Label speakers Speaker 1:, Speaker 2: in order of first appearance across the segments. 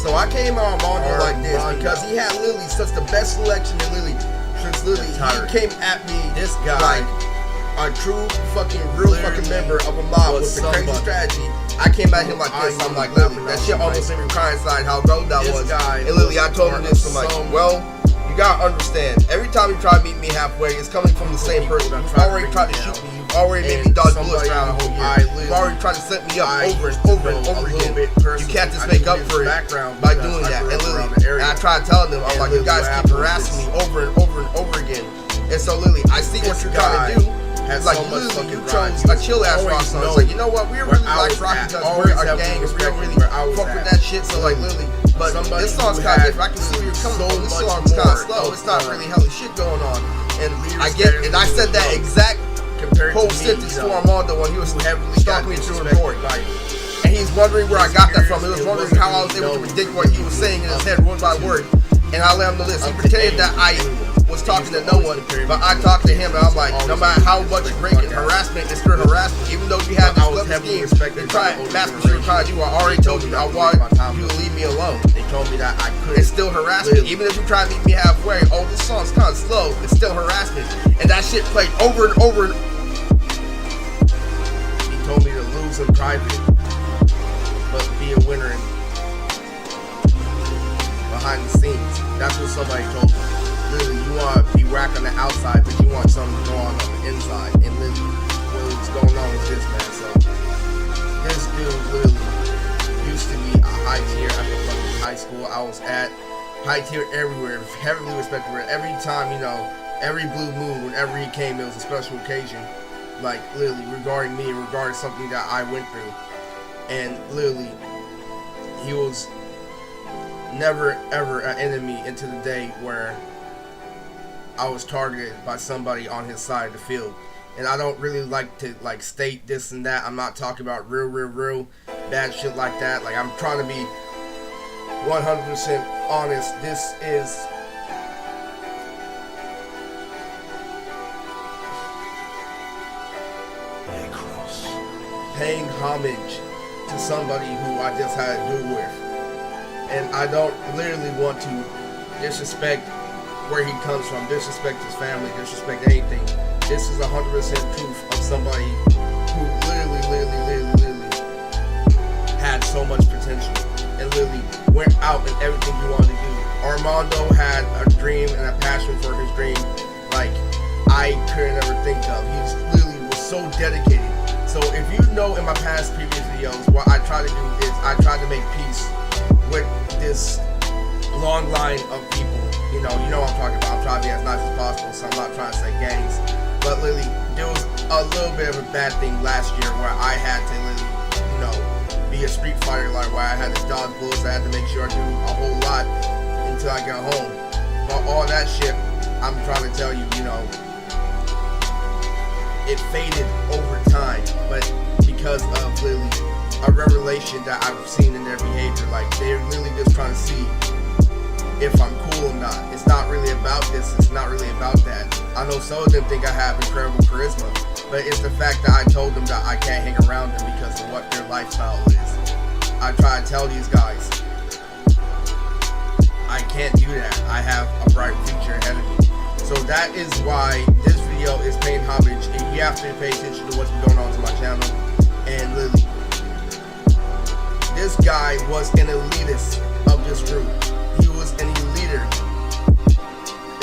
Speaker 1: So I came on Armando like this because he had literally such the best selection, and literally he came at me,
Speaker 2: this guy,
Speaker 1: like a true fucking real fucking member of a mob with the crazy strategy. I came at him like this. I'm like, literally, that shit almost made me cry inside how dope that was. And literally, I told him this. I'm like, well, you gotta understand. Every time you try to meet me halfway, it's coming from the same person. You've already tried to shoot me. You've already made me dodge bullets around the whole year. You've already tried to set me up over and over and over again. You can't just make up for it by doing that. And literally, and I try to tell them, I'm like, you guys keep harassing me over and over and over again. And so literally, I see what you're trying to do. It's like, literally, you chose a chill-ass rock song. It's like, you know what, we really like rock because we're a gang, and we don't really fuck with that shit, so like, literally, but this song's kind of different. I can see where you're coming from. This song's kind of slow. It's not really hella shit going on. And I said that exact whole sentence for Armando when he was stalking me through a door. And he's wondering where I got that from. He was wondering how I was able to predict what he was saying in his head word by word. And I let him know this. He pretended that I was talking to no one, but I talked to him, and I'm like, no matter how much breaking harassment is still harassment. Even though you have this clever scheme, they're trying, that's what you're trying to do. I already told you I want you to leave me alone.
Speaker 2: They told me that I couldn't.
Speaker 1: It's still harassment. Even if you try to meet me halfway, oh, this song's kind of slow, it's still harassment. And that shit played over and over.
Speaker 2: He told me to lose in private, but be a winner behind the scenes. That's what somebody told me. Literally, you want to be whack on the outside, but you want something to go on the inside. And literally, what's going on with this man? So, this dude literally used to be a high tier at the fucking high school I was at. High tier everywhere, heavily respected. Every time, you know, every blue moon, whenever he came, it was a special occasion. Like, literally, regarding me, regarding something that I went through. And literally, he was never ever an enemy into the day where I was targeted by somebody on his side of the field. And I don't really like to like state this and that. I'm not talking about real bad shit like that. Like, I'm trying to be 100% honest. This is paying homage to somebody who I just had to do with. And I don't literally want to disrespect where he comes from, disrespect his family, disrespect anything. This is 100% proof of somebody who literally had so much potential and literally went out and everything he wanted to do. Armando had a dream and a passion for his dream like I couldn't ever think of. He literally was so dedicated. So if you know in my past previous videos, what I try to do is I try to make peace with this long line of people. You know what I'm talking about. I'm trying to be as nice as possible, so I'm not trying to say gangs. But literally, there was a little bit of a bad thing last year where I had to literally, be a street fighter, like where I had to dodge bullets. I had to make sure I do a whole lot until I got home. But all that shit, I'm trying to tell you, it faded over time. But because of literally a revelation that I've seen in their behavior, like they're literally just trying to see if I'm cool or not. It's not really about this, it's not really about that. I know some of them think I have incredible charisma, but it's the fact that I told them that I can't hang around them because of what their lifestyle is. I try to tell these guys, I can't do that. I have a bright future ahead of me. So that is why this video is paying homage, and you have to pay attention to what's going on to my channel. And literally, this guy was an elitist of this group. He was an eliter.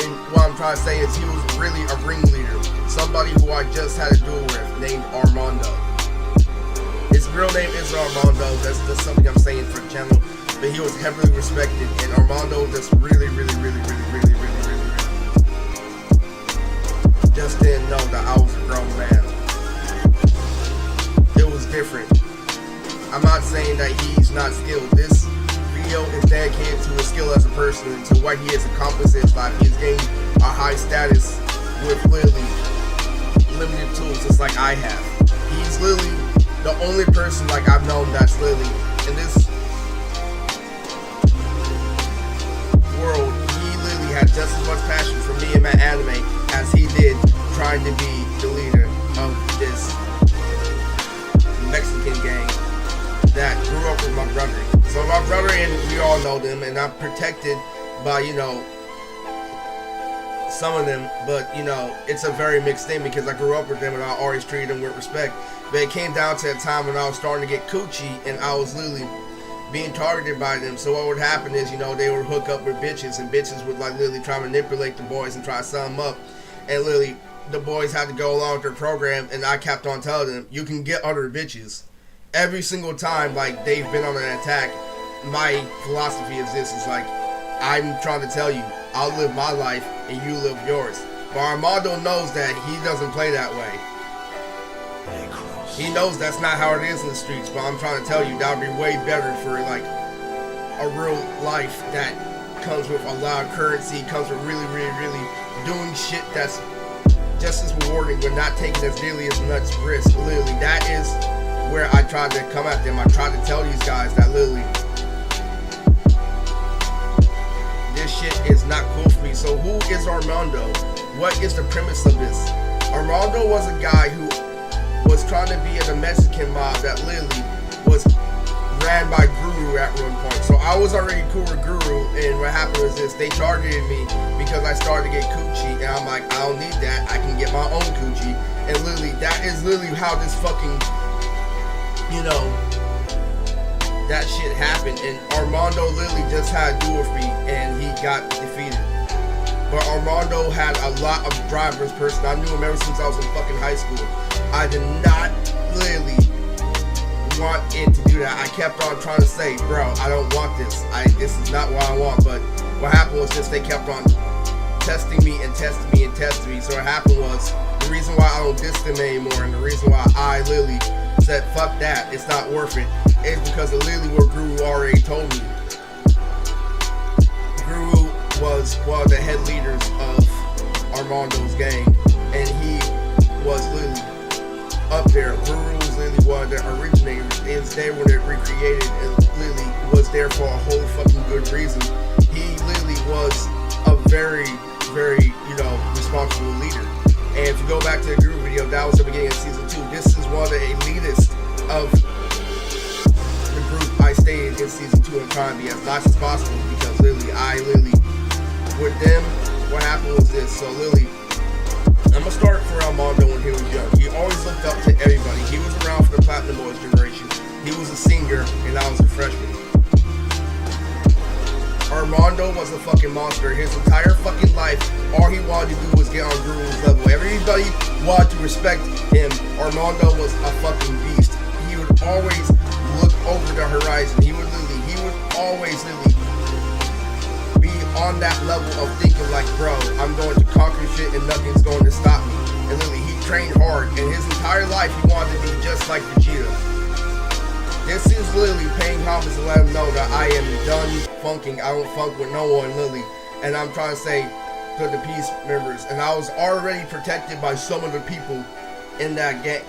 Speaker 2: And what I'm trying to say is he was really a ringleader. Somebody who I just had a duel with named Armando. His real name is Armando. That's just something I'm saying for the channel. But he was heavily respected. And Armando just really just didn't know that I was a grown man. It was different. I'm not saying that he's not skilled. This video is dedicated to his skill as a person and to what he has accomplished in his life. He's gained a high status with literally limited tools just like I have. He's literally the only person like I've known that's literally in this world. He literally had just as much passion for me and my anime as he did trying to be the leader of this Mexican gang that grew up with my brother. So my my brother and we all know them, and I'm protected by, you know, some of them, but you know, it's a very mixed thing because I grew up with them and I always treated them with respect. But it came down to a time when I was starting to get coochie and I was literally being targeted by them. So what would happen is, you know, they would hook up with bitches, and bitches would like literally try to manipulate the boys and try to sum them up, and literally the boys had to go along with their program, and I kept on telling them, you can get other bitches. Every single time like they've been on an attack, my philosophy is this, is like, I'm trying to tell you, I'll live my life and you live yours. But Armando knows that he doesn't play that way. He knows that's not how it is in the streets, but I'm trying to tell you that would be way better for like a real life that comes with a lot of currency, comes with really doing shit that's just as rewarding, but not taking as nearly as much risk. Literally, that is where I tried to come at them. I tried to tell these guys that literally, this shit is not cool for me. So who is Armando? What is the premise of this? Armando was a guy who was trying to be in a Mexican mob that literally was ran by Guru at one point. So I was already cool with Guru, and what happened was this, they targeted me because I started to get coochie, and I'm like, I don't need that, I can get my own coochie. And literally, that is literally how this fucking, you know, that shit happened. And Armando literally just had to do it for me, and he got defeated. But Armando had a lot of drive for his person. I knew him ever since I was in fucking high school. I did not literally want it to do that. I kept on trying to say, bro, I don't want this. This is not what I want. But what happened was just they kept on testing me and testing me and testing me. So what happened was, the reason why I don't diss them anymore, and the reason why I literally said, fuck that, it's not worth it, is because of literally what Guru already told me. Guru was one of the head leaders of Armando's gang, and he was literally up there. Guru was literally one of the originators. It was there when it recreated, and literally was there for a whole fucking good reason. He literally was a very, you know, responsible leader. And if you go back to the Guru video, that was the beginning of season 2. This is one of the elitists of the group I stayed in season 2 and trying to be as nice as possible, because literally, with them, what happened was this. So literally, I'm gonna start for Armando when he was young. He always looked up to everybody. He was around for the Platinum Boys generation. He was a senior, and I was a freshman. Armando was a fucking monster. His entire fucking life, all he wanted to do was get on Guru's level. Everybody wanted to respect him. Armando was a fucking beast. He would always look over the horizon. He would always be on that level of thinking like, bro, I'm going to conquer shit and nothing's going to stop me. And literally, he trained hard, and his entire life he wanted to be just like Vegeta. This is literally paying homage to let him know that I am done funking. I don't funk with no one, literally. And I'm trying to say to the peace members, and I was already protected by some of the people in that gang,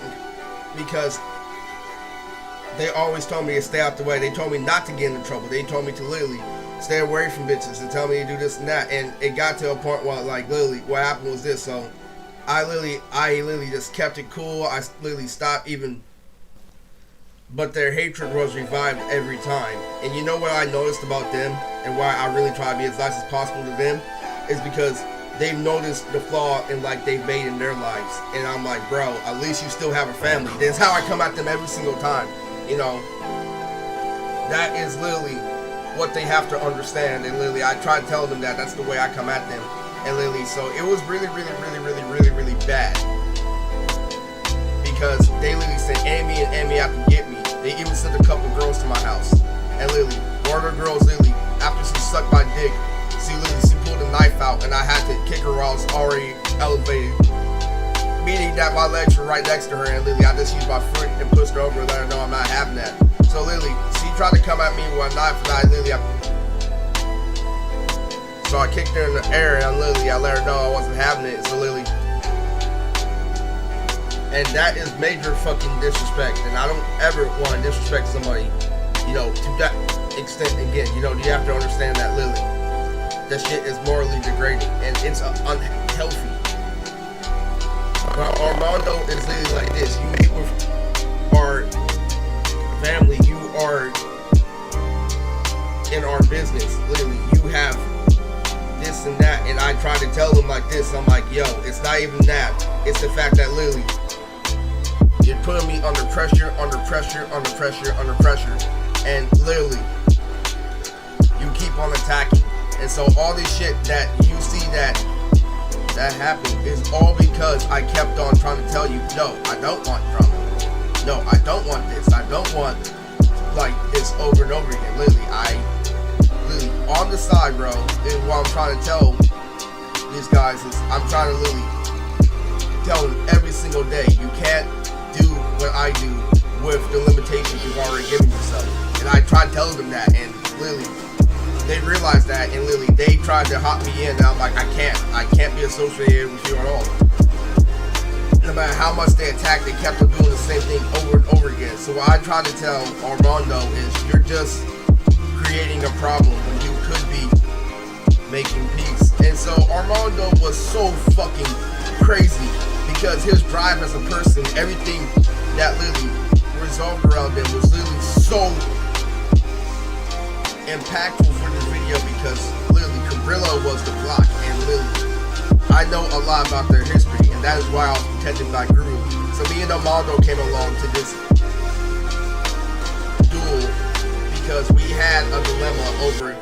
Speaker 2: because they always told me to stay out the way. They told me not to get into trouble. They told me to literally stay away from bitches and tell me to do this and that. And it got to a point where, like, literally, what happened was this. So I literally just kept it cool. I literally stopped even. But their hatred was revived every time. And you know what I noticed about them, and why I really try to be as nice as possible to them, is because they've noticed the flaw in like they've made in their lives. And I'm like, bro, at least you still have a family. That's how I come at them every single time. You know, that is literally what they have to understand. And literally, I try to tell them that that's the way I come at them. And literally, so it was really bad, because they literally said Amy and Amy have to get me. They even sent a couple girls to my house, and literally, one of the girls literally, after she sucked my dick, she pulled a knife out, and I had to kick her while I was already elevated, meaning that my legs were right next to her, and literally, I just used my foot and pushed her over and let her know I'm not having that. So literally, she tried to come at me with a knife, and so I kicked her in the air, and I let her know I wasn't having it. So literally, and that is major fucking disrespect, and I don't ever want to disrespect somebody, you know, to that extent again. You know, you have to understand that literally, that shit is morally degrading, and it's unhealthy. But Armando is literally like this. You meet with our family, you are
Speaker 1: in our business. Literally, you have this and that, and I try to tell them like this. I'm like, yo, it's not even that. It's the fact that literally you're putting me under pressure, under pressure, under pressure, under pressure, and literally you keep on attacking. And so all this shit that you see that happened is all because I kept on trying to tell you, no, I don't want drama. No, I don't want this. I don't want like this over and over again. Literally, on the side, bro, is what I'm trying to tell these guys is I'm trying to literally tell them every single day, you can't do what I do with the limitations you've already given yourself. And I tried telling them that, and literally they realized that, and literally they tried to hop me in, and I'm like, I can't be associated with you at all. No matter how much they attacked, they kept on doing the same thing over and over again. So what I try to tell Armando is, you're just creating a problem when you could be making peace. And so Armando was so fucking crazy because his drive as a person, everything that literally resolved around him was literally so impactful for this video, because literally Cabrillo was the block, and literally I know a lot about their history, and that is why I was protected by Guru. So me and Armando came along to this duel because we had a dilemma over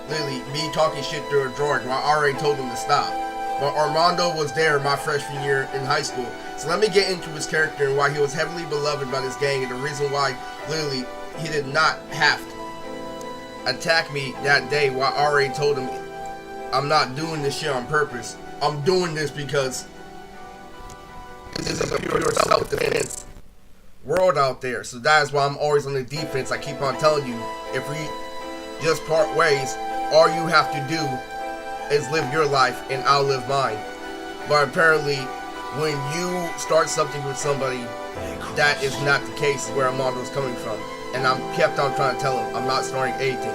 Speaker 1: literally me talking shit to George while I already told him to stop. But Armando was there my freshman year in high school. So let me get into his character and why he was heavily beloved by this gang, and the reason why literally he did not have to attack me that day while I already told him I'm not doing this shit on purpose. I'm doing this because this is a pure self-defense world out there. So that is why I'm always on the defense. I keep on telling you, if we just part ways, all you have to do is live your life and I'll live mine. But apparently, when you start something with somebody, that is not the case where Armando's coming from. And I'm kept on trying to tell him I'm not starting anything.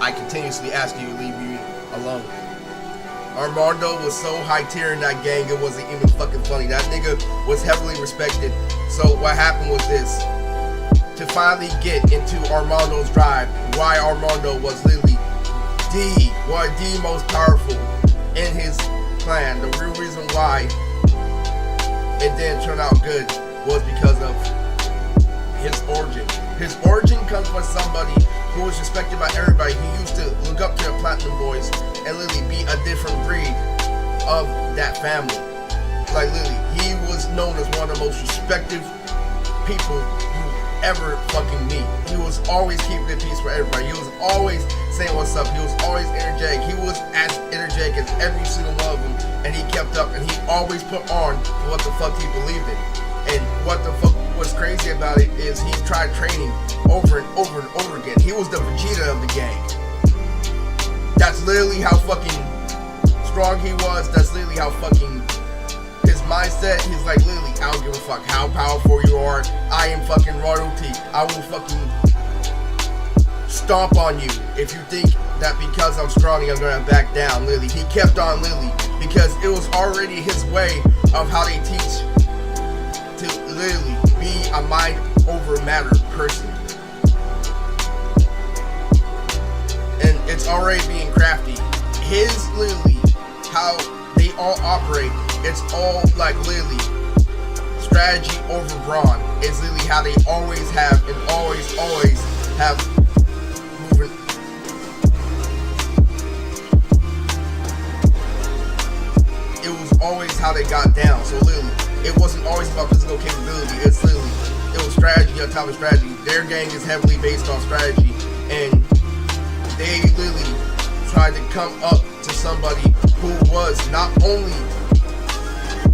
Speaker 1: I continuously ask you to leave me alone. Armando was so high tier in that gang, it wasn't even fucking funny. That nigga was heavily respected. So what happened was this. To finally get into Armando's drive, why Armando was literally the most powerful in his clan. The real reason why it didn't turn out good was because of his origin. His origin comes from somebody who was respected by everybody. He used to look up to the Platinum Boys and literally be a different breed of that family. Like literally, he was known as one of the most respected people you ever fucking meet. He was always keeping the peace for everybody. He was always saying what's up. He was always energetic. He was as energetic as every single one of them, and he kept up, and he always put on for what the fuck he believed in. And what the fuck was crazy about it is he tried training over and over and over again. He was the Vegeta of the gang. That's literally how fucking strong he was. That's literally how fucking his mindset. He's like, literally, I don't give a fuck how powerful you are. I am fucking royalty. I will fucking stomp on you if you think that because I'm strong I'm gonna back down. Literally, he kept on literally because it was already his way of how they teach to literally be a mind over matter person. And it's already being crafty. His literally how they all operate, it's all like literally strategy over brawn. It's literally how they always have and always have moving. It was always how they got down. So literally, it wasn't always about physical capability. It's literally, it was strategy on top of strategy. Their gang is heavily based on strategy, and they literally tried to come up to somebody who was not only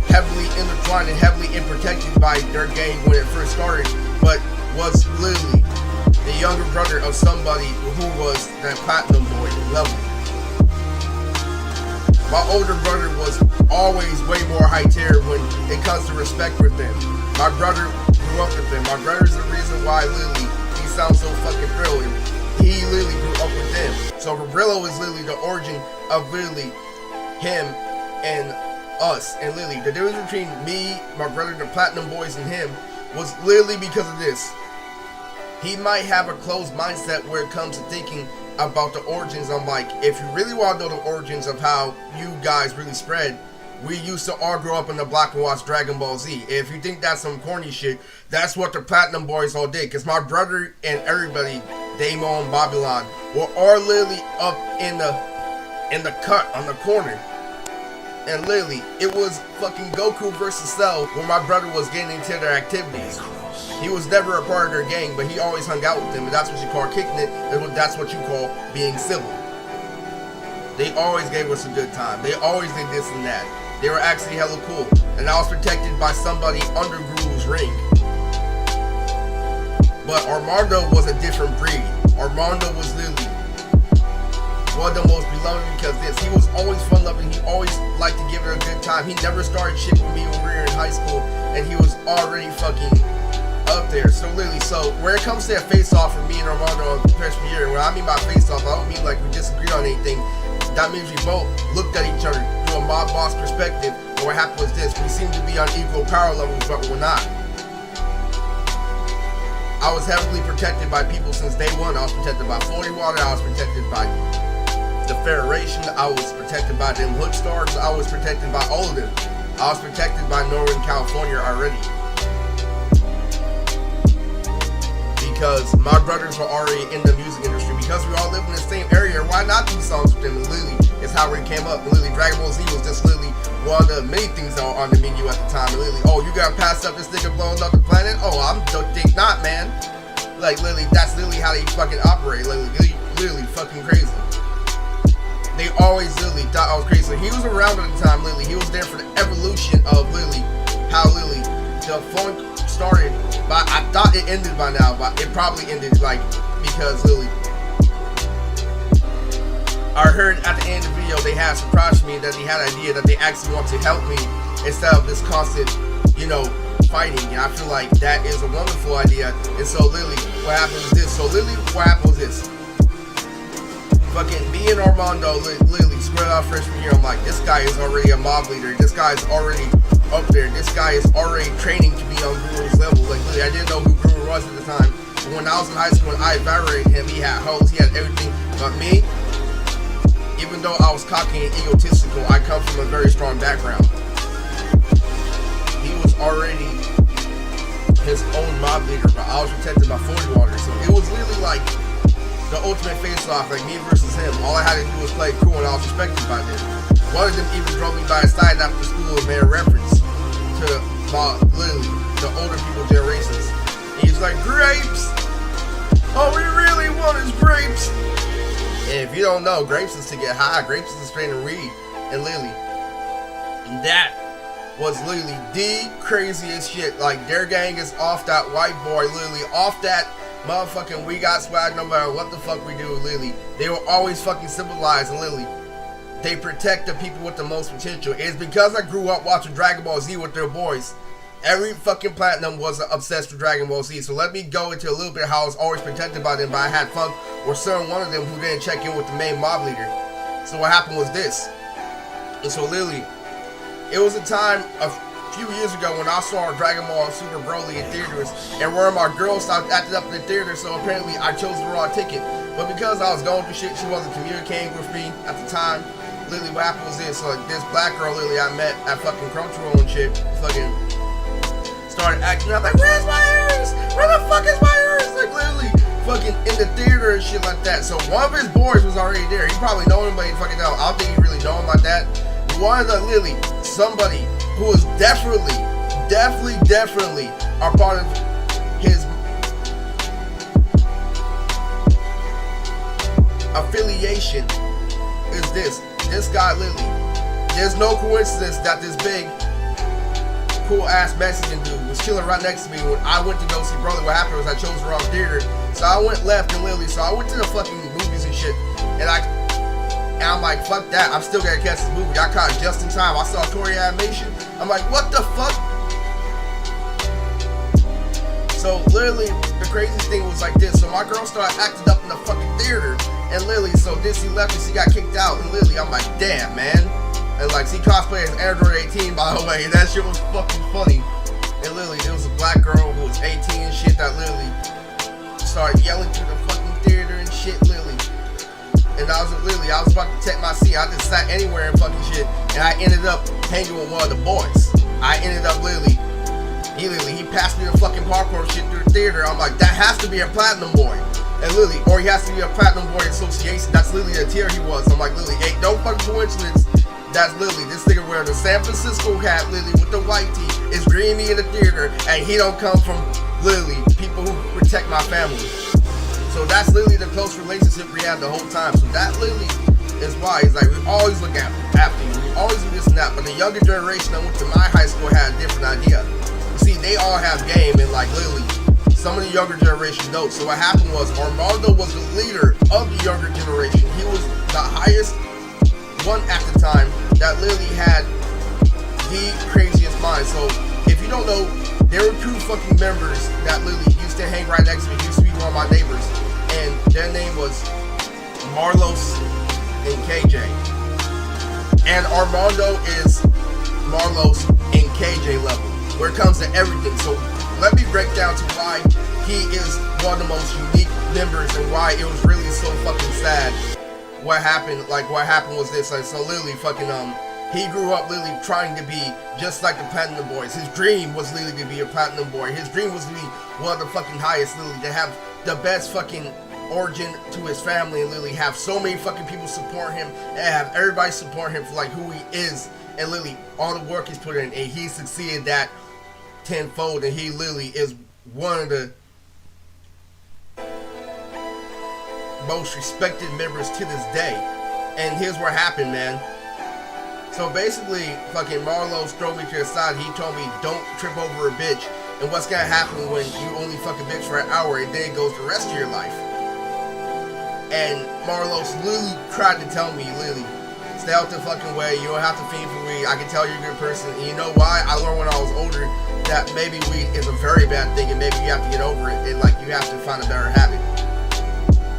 Speaker 1: heavily intertwined and heavily protected by their gang when it first started, but was literally the younger brother of somebody who was that Platinum Boy level. My older brother was always way more high tier when it comes to respect with them. My brother grew up with them. My brother's the reason why literally he sounds so fucking thrilling. He literally grew up with them. So Cabrillo is literally the origin of literally him and us. And literally the difference between me, my brother, the Platinum Boys, and him was literally because of this. He might have a closed mindset where it comes to thinking
Speaker 2: about the origins. I'm like, if you really want to know the origins of how you guys really spread, we used to all grow up in the black and white Dragon Ball Z. If you think that's some corny shit, that's what the Platinum Boys all did. Because my brother and everybody, Damon, Babylon, were all literally up in the cut on the corner. And literally, it was fucking Goku versus Cell when my brother was getting into their activities. He was never a part of their gang, but he always hung out with them, and that's what you call kicking it, and that's what you call being civil. They always gave us a good time. They always did this and that. They were actually hella cool. And I was protected by somebody under Gru's ring. But Armando was a different breed. Armando was literally one of the most beloved because he was always fun loving. He always liked to give it a good time. He never started shit with me when we were in high school, and he was already fucking up there. So literally, so where it comes to a face off for me and Armando on freshman year, when I mean by face off, I don't mean like we disagree on anything. That means we both looked at each other through a mob boss perspective. And what happened was this: we seemed to be on equal power levels, but we're not. I was heavily protected by people since day one. I was protected by 40 Water. I was protected by the Federation. I was protected by them Hood Stars. I was protected by all of them. I was protected by Northern California already. Because my brothers were already in the music industry. Because we all live in the same area, why not do songs with them? And literally, it's how we came up. And literally, Dragon Ball Z was just literally one of the many things that were on the menu at the time. And literally, oh, you gotta pass up this nigga blowing up the planet? Oh, don't think not, man. Like, literally, that's literally how they fucking operate. Literally fucking crazy. They always literally thought I was crazy. So he was around at the time, literally. He was there for the evolution of literally how literally the funk started. But I thought it ended by now, but it probably ended like because literally I heard at the end of the video they had surprised me that they had an idea that they actually want to help me instead of this constant, fighting. And I feel like that is a wonderful idea. And so literally what happened was this. Fucking me and Armando literally squared out freshman year. I'm like, this guy is already a mob leader. This guy is already up there. This guy is already training to be on Guru's level. Like, literally, I didn't know who Guru was at the time. But when I was in high school and I evaluated him, he had hoes, he had everything. But me, even though I was cocky and egotistical, I come from a very strong background. He was already his own mob leader, but I was protected by 40 Water. So it was literally like the ultimate face-off, like me versus him. All I had to do was play cool, and I was respected by them. One of them even drove me by his side after school and made a reference to literally the older people generations. And he's like, grapes! All we really want is grapes! And if you don't know, grapes is to get high. Grapes is to strain and read. And literally, that was literally the craziest shit. Like, their gang is off that white boy, literally off that motherfucking we got swag no matter what the fuck we do, literally. They were always fucking civilized, and literally they protect the people with the most potential. It's because I grew up watching Dragon Ball Z with their boys. Every fucking platinum was obsessed with Dragon Ball Z. So let me go into a little bit how I was always protected by them, but I had fun with certain one of them who didn't check in with the main mob leader. So what happened was this. And so literally, it was a time a few years ago when I saw Dragon Ball Super Broly in theaters, and one of my girls started acting up in the theater, so apparently I chose the wrong ticket. But because I was going through shit, she wasn't communicating with me at the time. Literally what happened was this, so like, this black girl literally I met at fucking Crunchyroll and shit, fucking started acting up like, where's my ears? Where the fuck is my ears? Like literally fucking in the theater and shit like that. So one of his boys was already there. He probably know him, but he fucking don't. I don't think he really know him like that. One of the literally somebody who is definitely are part of his affiliation is this. This guy literally, there's no coincidence that this big cool ass Mexican dude was chilling right next to me when I went to go see Broly. What happened was I chose the wrong theater, so I went left and literally, so I went to the fucking movies and shit, and I'm like, fuck that, I'm still gonna catch this movie. I caught it just in time. I saw Tory animation. I'm like, what the fuck? So literally, the craziest thing was like this. So my girl started acting up in the fucking theater, and literally, so Disney left and she got kicked out, and literally, I'm like, damn, man. And like, she cosplayed as Android 18, by the way. That shit was fucking funny. And literally, there was a black girl who was 18 and shit that literally started yelling through the fucking theater and shit, literally.
Speaker 1: And I was about to take my seat. I just sat anywhere and fucking shit. And I ended up hanging with one of the boys. I ended up he passed me the fucking popcorn shit through the theater. I'm like, that has to be a platinum boy. And or he has to be a platinum boy association. That's literally the tier he was. I'm like, ain't no fucking coincidence. That's this nigga wearing the San Francisco hat, with the white tee, is greeting me in the theater, and he don't come from people who protect my family. So that's the close relationship we had the whole time. So that is why he's like, we always look after you, we always do this and that. But the younger generation that went to my high school had a different idea. You see, they all have game, and some of the younger generation don't. So what happened was Armando was the leader of the younger generation. He was the highest one at the time that had the craziest mind. So if you don't know, there were two fucking members that used to hang right next to me. Used to be one of my neighbors, and their name was Marlos and KJ. And Armando is Marlos and KJ level where it comes to everything. So let me break down to why he is one of the most unique members and why it was really so fucking sad. What happened was this, he grew up trying to be just like the Platinum Boys. His dream was to be a Platinum Boy. His dream was to be one of the fucking highest, to have the best fucking origin to his family, and have so many fucking people support him, and have everybody support him for who he is, and all the work he's put in, and he succeeded that tenfold, and he is one of the most respected members to this day. And here's what happened, man. So basically, fucking Marlos threw me to the side. He told me, don't trip over a bitch. And what's gonna happen when you only fuck a bitch for an hour and then it goes the rest of your life? And Marlos tried to tell me, stay out the fucking way. You don't have to fiend for weed. I can tell you're a good person. And you know why? I learned when I was older that maybe weed is a very bad thing, and maybe you have to get over it, and you have to find a better habit.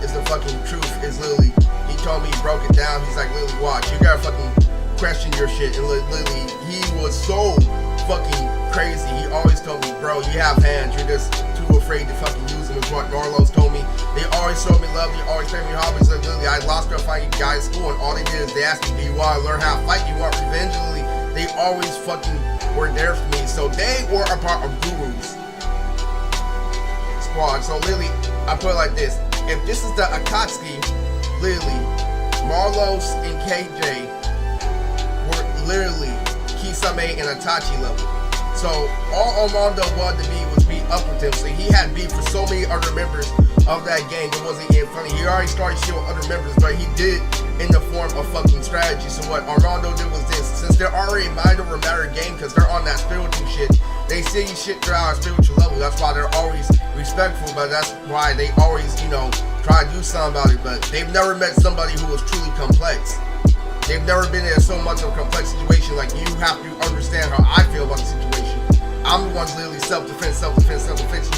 Speaker 1: It's the fucking truth. It's he told me, he broke it down. He's like, watch, you gotta fucking question your shit. And he was so fucking crazy. He always told me, bro, you have hands, you're just too afraid to fucking use them. Is what Marlos told me. They always showed me love. They always trained me hobbies. I lost to a fighting guy in school, and all they did is they asked me, do you want to learn how to fight? Do you want revenge? They always fucking were there for me. So they were a part of Guru's squad. So I put it like this. If this is the Akatsuki, Marlos and KJ were Kisame and Itachi level. So all Armando wanted to be was be up with him. So he had beef for so many other members of that gang. It wasn't even funny. He already started shit with other members, but he did in the form of fucking strategy. So what Armando did was this. Since they're already mind over matter game, because they're on that spiritual shit, they see shit throughout a spiritual level. That's why they're always respectful, but that's why they always, try to do something about it. But they've never met somebody who was truly complex. They've never been in so much of a complex situation. You have to understand how I feel about the situation. I'm the one literally self-defense. You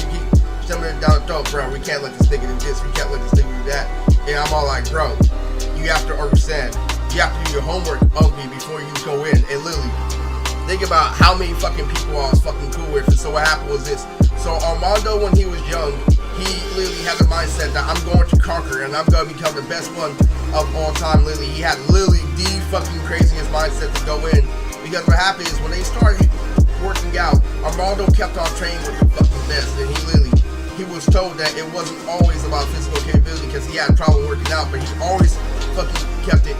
Speaker 1: keep shoving it down the throat, bro. We can't let this nigga do this. We can't let this nigga do that. And I'm all like, bro, you have to understand. You have to do your homework of me before you go in. And literally, think about how many fucking people I was fucking cool with. And so what happened was this. So Armando, when he was young, he literally had the mindset that I'm going to conquer and I'm going to become the best one of all time. He had literally the fucking craziest mindset to go in. Because what happened is when they started working out, Armando kept on training with the fucking best. And he was told that it wasn't always about physical capability because he had trouble working out, but he always fucking kept it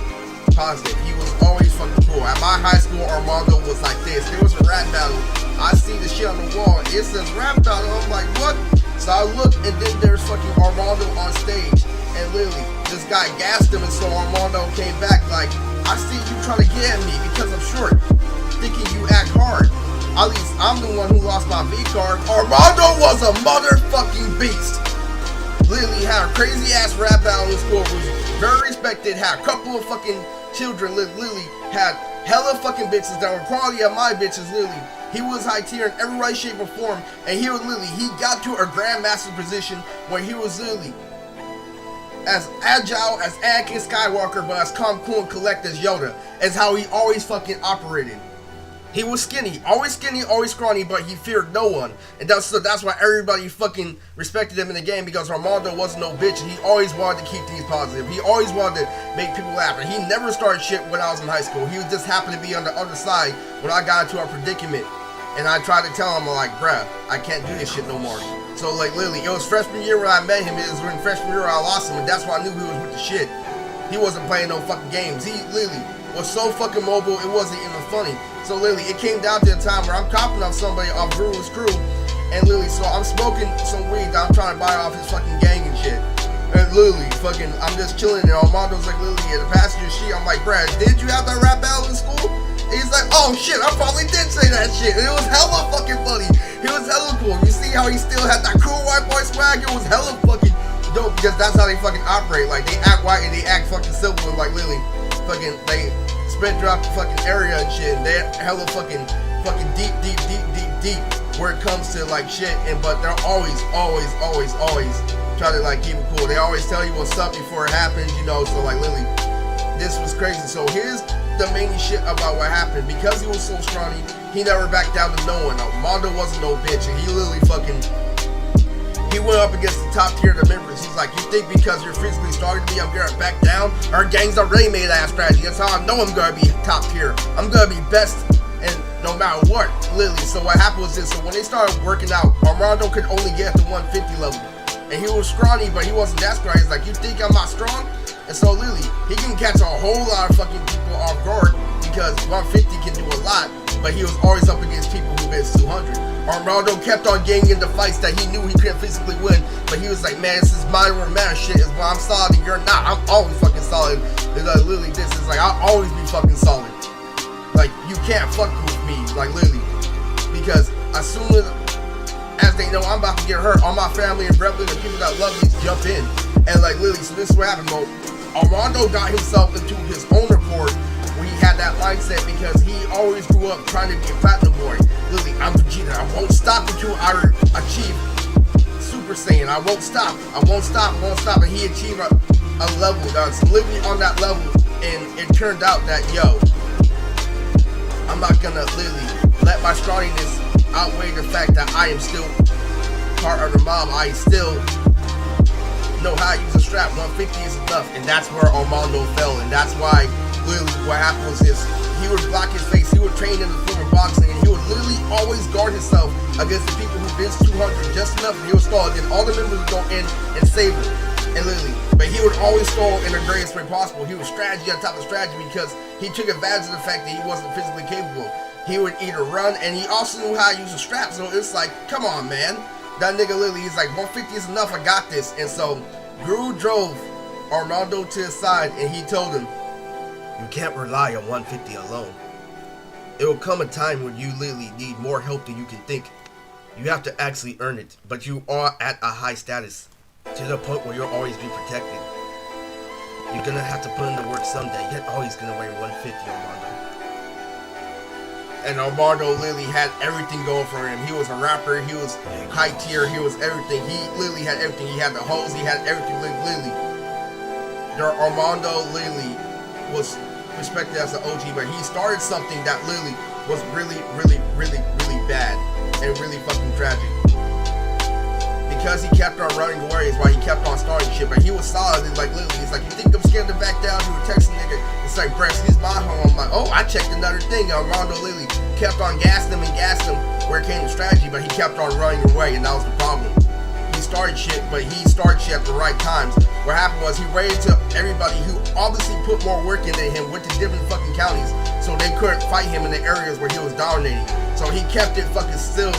Speaker 1: positive. He was always fucking cool. At my high school, Armando was like this. There was a rap battle. I see the shit on the wall. It says rap battle. I'm like, what? So I look, and then there's fucking Armando on stage. And literally, this guy gassed him, and so Armando came back like, I see you trying to get at me because I'm short, thinking you act hard. At least I'm the one who lost my V card. Armando was a motherfucking beast. Literally had a crazy ass rap battle in school. Was very respected. Had a couple of fucking children. Literally had hella fucking bitches that were quality of my bitches. Literally, he was high tier in every way, shape, or form. And he got to a grandmaster position where he was literally as agile as Anakin Skywalker, but as calm, cool, and collect as Yoda. Is how he always fucking operated.
Speaker 2: He was skinny, always scrawny, but he feared no one. And that's why everybody fucking respected him in the game, because Armando wasn't no bitch. And he always wanted to keep things positive. He always wanted to make people laugh. And he never started shit when I was in high school. He just happened to be on the other side when I got into a predicament. And I tried to tell him, like, bruh, I can't do this shit no more. So, like, literally, it was freshman year when I met him. It was when freshman year I lost him. And that's why I knew he was with the shit. He wasn't playing no fucking games. He literally was so fucking mobile, it wasn't even funny. So literally, it came down to a time where I'm copping off somebody off Brew's crew, and literally, so I'm smoking some weed that I'm trying to buy off his fucking gang and shit. And literally, fucking, I'm just chilling, and Armando's like, literally, in the passenger seat, I'm like, Brad, did you have that rap battle in school? And he's like, oh shit, I probably did say that shit. And it was hella fucking funny. It was hella cool. You see how he still had that cool white boy swag? It was hella fucking dope, because that's how they fucking operate. Like, they act white and they act fucking civil, and like, literally, fucking, they spread throughout the fucking area and shit, and they're hella fucking deep where it comes to like shit, and but they're always try to like keep it cool. They always tell you what's up before it happens, you know. So like literally, this was crazy. So here's the main shit about what happened. Because he was so scrawny, he never backed down to no one. Armando wasn't no bitch, and he literally fucking, he went up against the top tier of the members. He's like, you think because you're physically stronger than me, I'm gonna back down? Our gang's already made that strategy. That's how I know I'm gonna be top tier. I'm gonna be best, and no matter what, literally. So what happened was this. So when they started working out, Armando could only get to 150 level. And he was scrawny, but he wasn't that scrawny. He's like, you think I'm not strong? And so literally, he can catch a whole lot of fucking people off guard, because 150 can do a lot, but he was always up against people who bench 200. Armando kept on getting into fights that he knew he couldn't physically win, but he was like, man, this is my romantic shit. Is why I'm solid and you're not. I'm always fucking solid. It's like, literally, this is like, I'll always be fucking solid. Like, you can't fuck with me, like, literally. Because as soon as they know I'm about to get hurt, all my family and brethren and people that love me jump in. And like, literally, so this is what happened, bro. Armando got himself into his own report when he had that mindset, because he always grew up trying to be a platinum boy. Literally, I'm Vegeta. I won't stop until I achieve Super Saiyan. I won't stop. And he achieved a level that's literally on that level. And it turned out that, yo, I'm not gonna literally let my scrawniness outweigh the fact that I am still part of the mob. I still know how to use a strap. 150 is enough. And that's where Armando fell. And that's why literally what happened was this. He would block his face, he would train in the form of boxing, and he would literally always guard himself against the people who bench 200 just enough, and he would stall. Then all the members would go in and save him. And literally, but he would always stall in the greatest way possible. He was strategy on top of strategy, because he took advantage of the fact that he wasn't physically capable. He would either run, and he also knew how to use a strap. So it's like, come on, man. That nigga literally, he's like, 150 is enough, I got this. And so Guru drove Armando to his side, and he told him, you can't rely on 150 alone. It will come a time when you literally need more help than you can think. You have to actually earn it, but you are at a high status, to the point where you'll always be protected. You're gonna have to put in the work someday. You're always gonna weigh 150, Armando. And Armando literally had everything going for him. He was a rapper, he was high tier, he was everything. He literally had everything. He had the hoes, he had everything, literally. Armando literally was respected as an OG, but he started something that literally was really bad and really fucking tragic. Because he kept on running away is why he kept on starting shit, but he was solid. It's like literally, he's like, you think I'm scared to back down? You were texting nigga. It's like, Brett, he's my home. I'm like, oh, I checked another thing. Armando literally kept on gassing him where it came to strategy, but he kept on running away, and that was the problem. He started shit, but he started shit at the right times. What happened was he ran into everybody who obviously put more work into him, went to different fucking counties, so they couldn't fight him in the areas where he was dominating. So he kept it fucking still.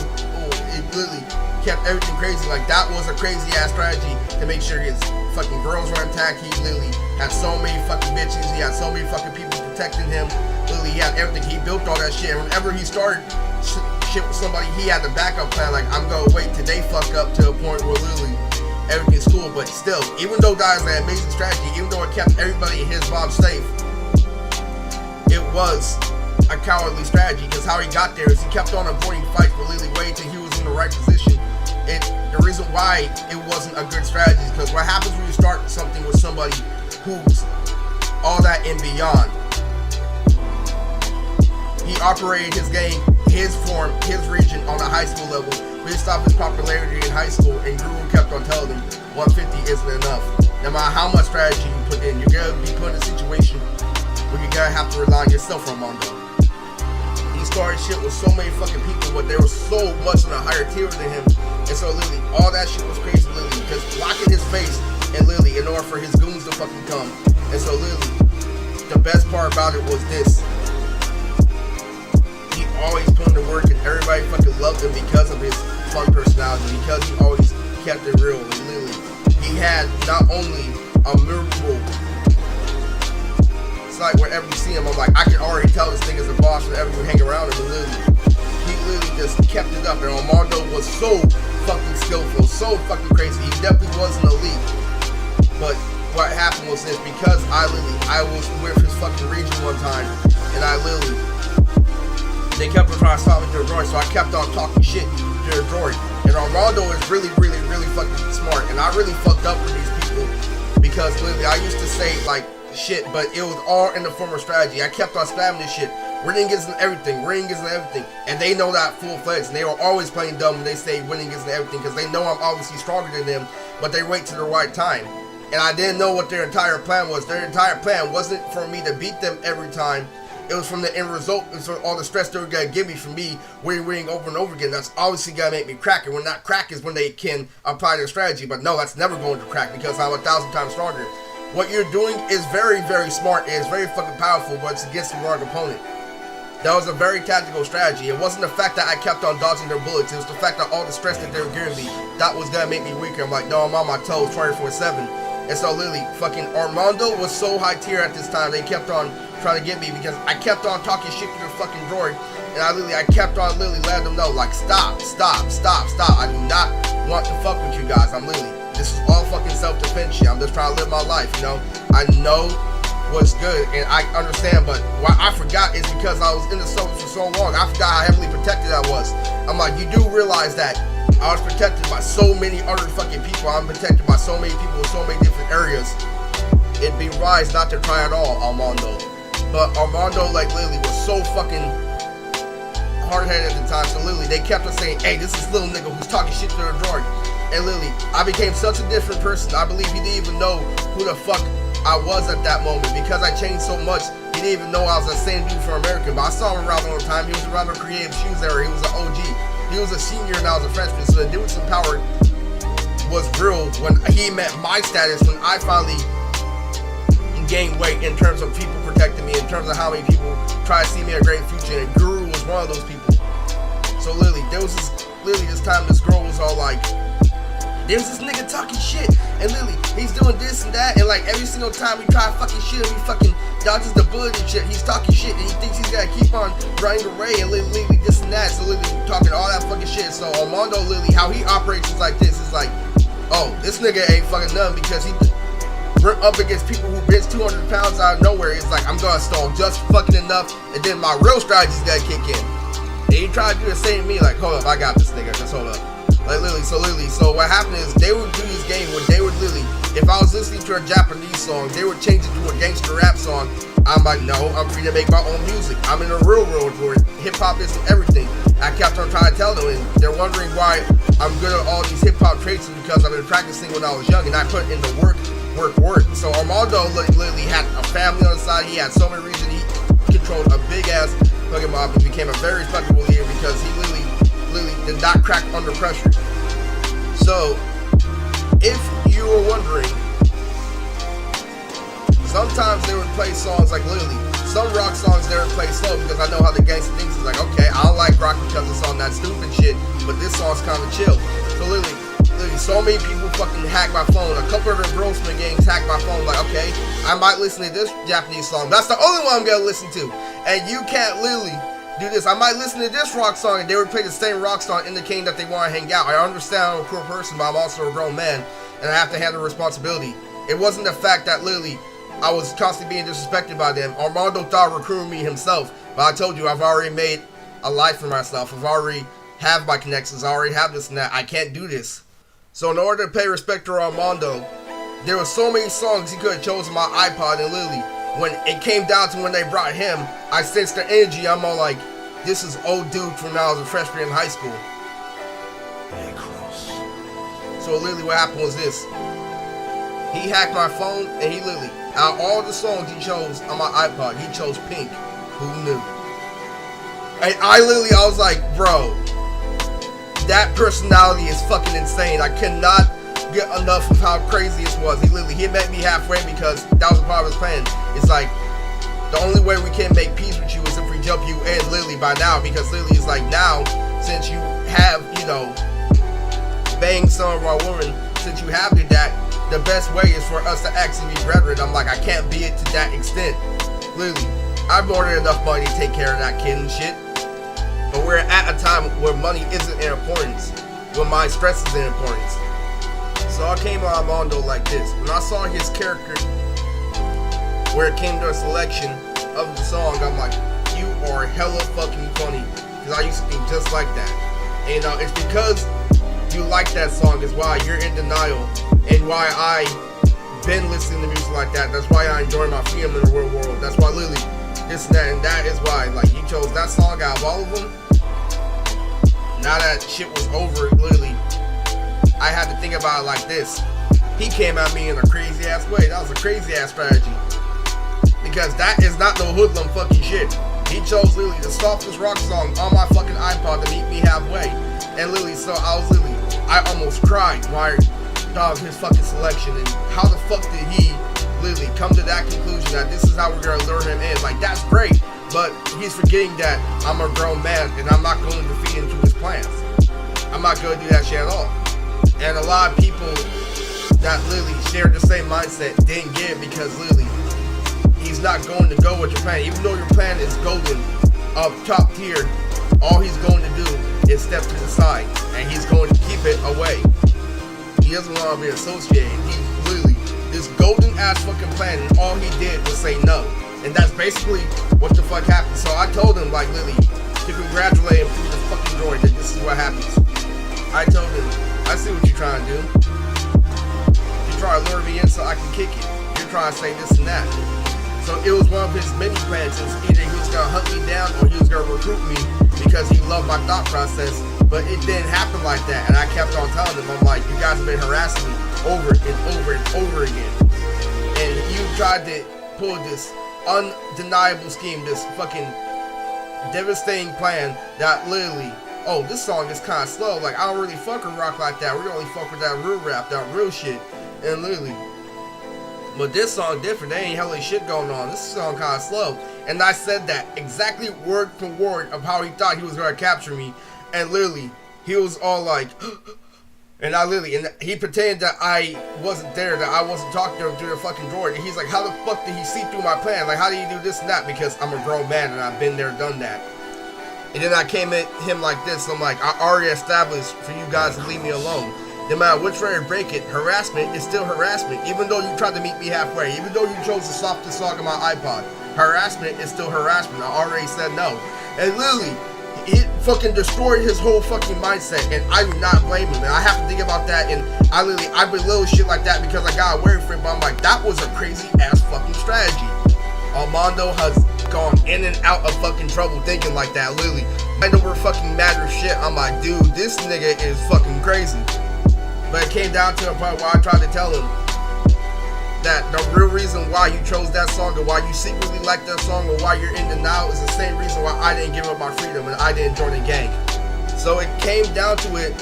Speaker 2: It literally kept everything crazy. Like, that was a crazy ass strategy to make sure his fucking girls were intact. He literally had so many fucking bitches. He had so many fucking people protecting him. Literally, he had everything. He built all that shit. And whenever he started shit with somebody, he had the backup plan. Like, I'm gonna wait till they fuck up to a point where literally everything's cool. But still, even though that was an amazing strategy, even though it kept everybody in his mob safe, it was a cowardly strategy, because how he got there is he kept on avoiding fights for literally waiting till he was in the right position. And the reason why it wasn't a good strategy is because what happens when you start something with somebody who's all that and beyond, he operated his game, his form, his region on a high school level based off his popularity in high school, and Guru kept on telling him 150 isn't enough. No matter how much strategy you put in, you're gonna be put in a situation where you're gonna have to rely on yourself, Armando. He started shit with so many fucking people, but they were so much on a higher tier than him. And so literally, all that shit was crazy, literally, just blocking his face and literally in order for his goons to fucking come. And so literally, the best part about it was this. He always put in the work and everybody fucking loved him because of his fun personality, because he always kept it real. And literally, he had not only a memorable sight wherever you see him, I'm like, I can already tell this nigga's a boss whenever you hang around him. And literally, he literally just kept it up. And Armando was so fucking skillful, so fucking crazy. He definitely wasn't elite. But what happened was this, because I was with his fucking region one time, and they kept on trying to stop me to a droid, so I kept on talking shit to a droid. And Armando is really fucking smart, and I really fucked up with these people, because literally I used to say like shit, but it was all in the form of strategy. I kept on spamming this shit. Winning isn't everything, and they know that full-fledged, and they were always playing dumb when they say winning isn't everything, because they know I'm obviously stronger than them, but they wait to the right time. And I didn't know what their entire plan was. Their entire plan wasn't for me to beat them every time. It was from the end result, and so all the stress they were gonna give me from me winning over and over again. That's obviously gonna make me crack. And when that crack is when they can apply their strategy. But no, that's never going to crack because I'm 1,000 times stronger. What you're doing is very smart. It's very fucking powerful, but it's against the wrong opponent. That was a very tactical strategy. It wasn't the fact that I kept on dodging their bullets. It was the fact that all the stress that they were giving me, that was gonna make me weaker. I'm like, no, I'm on my toes 24/7. And so literally, fucking Armando was so high tier at this time. They kept on trying to get me because I kept on talking shit to their fucking droid. And I kept on literally letting them know, like, stop. I do not want to fuck with you guys. This is all fucking self-defense shit. I'm just trying to live my life, you know. I know what's good and I understand, but what I forgot is because I was in the service for so long, I forgot how heavily protected I was. I'm like, you do realize that I was protected by so many other fucking people. I'm protected by so many people in so many different areas. It'd be wise not to try at all, Armando. But Armando, like, literally was so fucking hard-headed at the time. So literally, they kept on saying, hey, this is little nigga who's talking shit to their droid. And literally, I became such a different person. I believe he didn't even know who the fuck I was at that moment because I changed so much. He didn't even know I was the same dude from American. But I saw him around all the time. He was around the Creative Shoes era. He was an OG. He was a senior and I was a freshman. So the dude some power was real when he met my status when I finally gained weight in terms of people protecting me, in terms of how many people try to see me a great future. And Guru was one of those people. So literally, there was this time this girl was all like, there's this nigga talking shit, and literally, he's doing this and that, and like every single time we try fucking shit, and he fucking dodges the bullet and shit, he's talking shit, and he thinks he's gonna keep on running the ray, and literally this and that, so literally talking all that fucking shit. So Armando, literally, how he operates is like this, it's like, oh, this nigga ain't fucking none because he up against people who bench 200 pounds out of nowhere. It's like, I'm gonna stall just fucking enough, and then my real strategy's gonna kick in. And he tried to do the same to me, like, hold up, I got this nigga, just hold up. Like literally, so what happened is they would do this game where they would literally, if I was listening to a Japanese song, they would change it to a gangster rap song. I'm like, no, I'm free to make my own music. I'm in a real world where hip hop isn't everything. I kept on trying to tell them, and they're wondering why I'm good at all these hip hop traits, because I've been practicing when I was young, and I put in the work. So Armando literally had a family on the side. He had so many reasons. He controlled a big ass fucking mob and became a very respectable leader because he literally did not crack under pressure. So, if you were wondering, sometimes they would play songs like literally, some rock songs they would play slow because I know how the gangster thinks. It's like, okay, I don't like rock because it's on that stupid shit, but this song's kind of chill. So literally, so many people fucking hack my phone. A couple of the Grossman gangs hack my phone. Like, okay, I might listen to this Japanese song. That's the only one I'm gonna listen to. And you can't literally do this. I might listen to this rock song and they would play the same rock song indicating that they want to hang out. I understand I'm a cool person, but I'm also a grown man and I have to handle responsibility. It wasn't the fact that literally I was constantly being disrespected by them. Armando thought recruiting me himself, but I told you I've already made a life for myself. I've already have my connections. I already have this and that. I can't do this. So in order to pay respect to Armando, there were so many songs he could have chosen my iPod, and literally, when it came down to when they brought him, I sensed their energy. I'm all like, this is old dude from when I was a freshman in high school. So literally what happened was this. He hacked my phone and he literally, out of all the songs he chose on my iPod, he chose Pink. Who knew? And I was like, bro, that personality is fucking insane. I cannot get enough of how crazy this was. He met me halfway because that was a part of his plan. It's like, the only way we can make peace with you is if we jump you in Lily by now, because Lily is like, now, since you have, banged some of our women, since you have did that, the best way is for us to actually be brethren. I'm like, I can't be it to that extent. Lily, I've more than enough money to take care of that kid and shit. But we're at a time where money isn't in importance, when my stress is in importance. So I came on Armando like this. When I saw his character, where it came to a selection of the song, I'm like, you are hella fucking funny. Because I used to think just like that. And it's because you like that song is why you're in denial. And why I been listening to music like that. That's why I enjoy my freedom in the real world. That's why Lily, this and that, and that is why, like, you chose that song out of all of them. Now that shit was over, Lily, I had to think about it like this. He came at me in a crazy ass way. That was a crazy ass strategy. Because that is not no hoodlum fucking shit. He chose Lily, the softest rock song on my fucking iPod, to meet me halfway. And Lily, so I almost cried while his fucking selection. And how the fuck did he, Lily, come to that conclusion that this is how we're gonna lure him in? Like, that's great, but he's forgetting that I'm a grown man and I'm not going to feed into his plans. I'm not gonna do that shit at all. And a lot of people that Lily shared the same mindset didn't get it, because Lily, he's not going to go with your plan. Even though your plan is golden, up top tier, all he's going to do is step to the side, and he's going to keep it away. He doesn't want to be associated. He literally, this golden ass fucking plan, and all he did was say no. And that's basically what the fuck happened. So I told him, like, Lily, to congratulate him through the fucking joy that this is what happens. I told him, I see what you're trying to do. You're trying to lure me in so I can kick it. You're trying to say this and that. So it was one of his many plans. Either he was gonna hunt me down or he was gonna recruit me because he loved my thought process. But it didn't happen like that. And I kept on telling him, I'm like, you guys have been harassing me over and over and over again. And you tried to pull this undeniable scheme, this fucking devastating plan that literally, oh, this song is kind of slow. Like, I don't really fuck with rock like that. We only fuck with that real rap, that real shit. And literally, but this song different. There ain't hella shit going on. This song kind of slow. And I said that exactly word for word of how he thought he was going to capture me. And literally, he was all like, and I literally, and he pretended that I wasn't there, that I wasn't talking to him through the fucking door. And he's like, how the fuck did he see through my plan? Like, how do you do this and that? Because I'm a grown man and I've been there, done that. And then I came at him like this. I'm like, I already established for you guys to leave me alone. No matter which way you break it, harassment is still harassment. Even though you tried to meet me halfway, even though you chose the softest song on my iPod, harassment is still harassment. I already said no. And literally, it fucking destroyed his whole fucking mindset, and I do not blame him. And I have to think about that, and I belittle shit like that because I got away from it, but I'm like, that was a crazy ass fucking strategy. Armando has gone in and out of fucking trouble thinking like that, literally. I know we're fucking mad or shit. I'm like, dude, this nigga is fucking crazy. But it came down to a point where I tried to tell him that the real reason why you chose that song or why you secretly like that song or why you're in denial is the same reason why I didn't give up my freedom and I didn't join the gang. So it came down to it,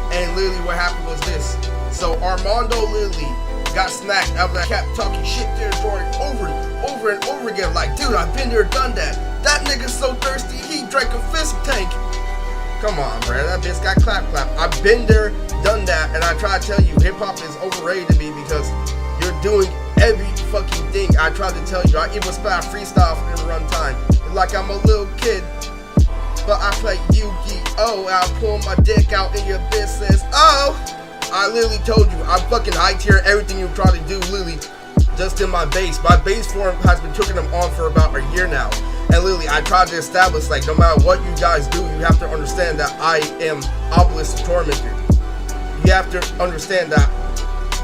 Speaker 2: and literally what happened was this. So Armando literally got smacked after I kept talking shit to Jordan over and over again. Like, dude, I've been there, done that. That nigga's so thirsty, he drank a fist tank. Come on, bro, that bitch got clap. I've been there, done that, and I try to tell you, hip-hop is overrated to me because you're doing every fucking thing I tried to tell you. I even spit out freestyle for the runtime. Like I'm a little kid, but I play Yu-Gi-Oh! I pull my dick out in your business. Oh! I literally told you, I'm fucking high tier everything you try to do, literally, just in my bass. My bass form has been taking them on for about a year now. And literally, I tried to establish, like, no matter what you guys do, you have to understand that I am Obelisk the Tormentor. You have to understand that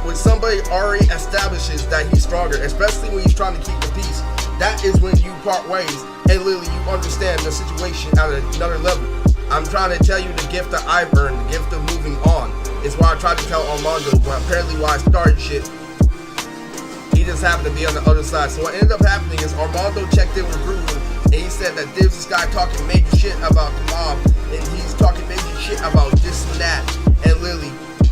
Speaker 2: when somebody already establishes that he's stronger, especially when he's trying to keep the peace, that is when you part ways and literally you understand the situation at another level. I'm trying to tell you the gift that I've earned, the gift of moving on, is what I tried to tell Armando, but apparently why I started shit, he just happened to be on the other side. So what ended up happening is Armando checked in with Guru, and he said that there's this guy talking major shit about the mob, and he's talking major shit about this and that, and Lily,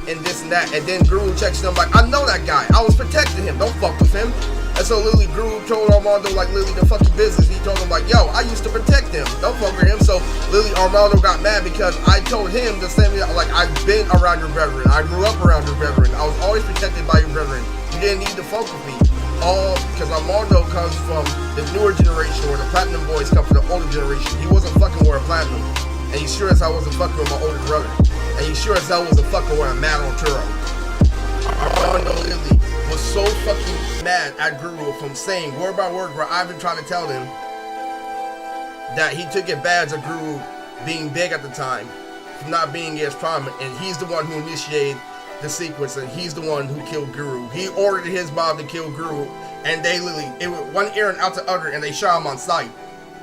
Speaker 2: and this and that. And then Guru checks him like, I know that guy, I was protecting him, don't fuck with him. And so Lily, Guru told Armando like Lily the fucking business. He told him like, yo, I used to protect him, don't fuck with him. So Lily, Armando got mad because I told him the same, like, I've been around your brethren, I grew up around your brethren, I was always protected by your brethren, you didn't need to fuck with me. All because Armando comes from the newer generation where the Platinum boys come from the older generation. He wasn't fucking with a Platinum, and he sure as hell wasn't fucking with my older brother, and he sure as hell wasn't fucking with a Mad on Turo. Armando literally was so fucking mad at Guru from saying word by word where I've been trying to tell him that he took it bad as Guru being big at the time, from not being as prominent, and he's the one who initiated the sequence, and he's the one who killed Guru. He ordered his mob to kill Guru, and they literally, it went one ear and out the other, and they shot him on sight.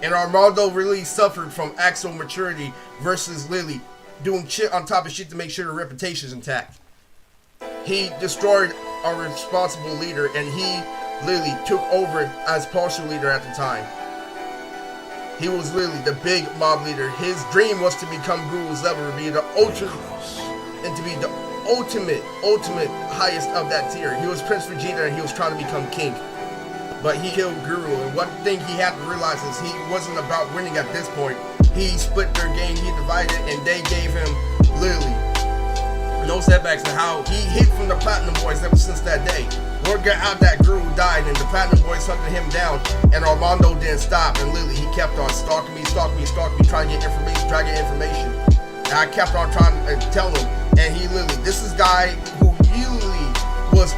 Speaker 2: And Armando really suffered from actual maturity versus Lily doing shit on top of shit to make sure the reputation is intact. He destroyed our responsible leader, and he literally took over as partial leader at the time. He was literally the big mob leader. His dream was to become Guru's level, to be the ultra, and to be the ultimate highest of that tier. He was Prince Vegeta, and he was trying to become king. But he killed Guru, and one thing he had to realize is he wasn't about winning at this point. He split their game, he divided, and they gave him literally no setbacks, and how he hid from the Platinum boys ever since that day. Word got out that Guru died, and the Platinum boys hunted him down, and Armando didn't stop, and literally he kept on stalking me, trying to get information, and I kept on trying to tell him, and he literally, this is guy who usually was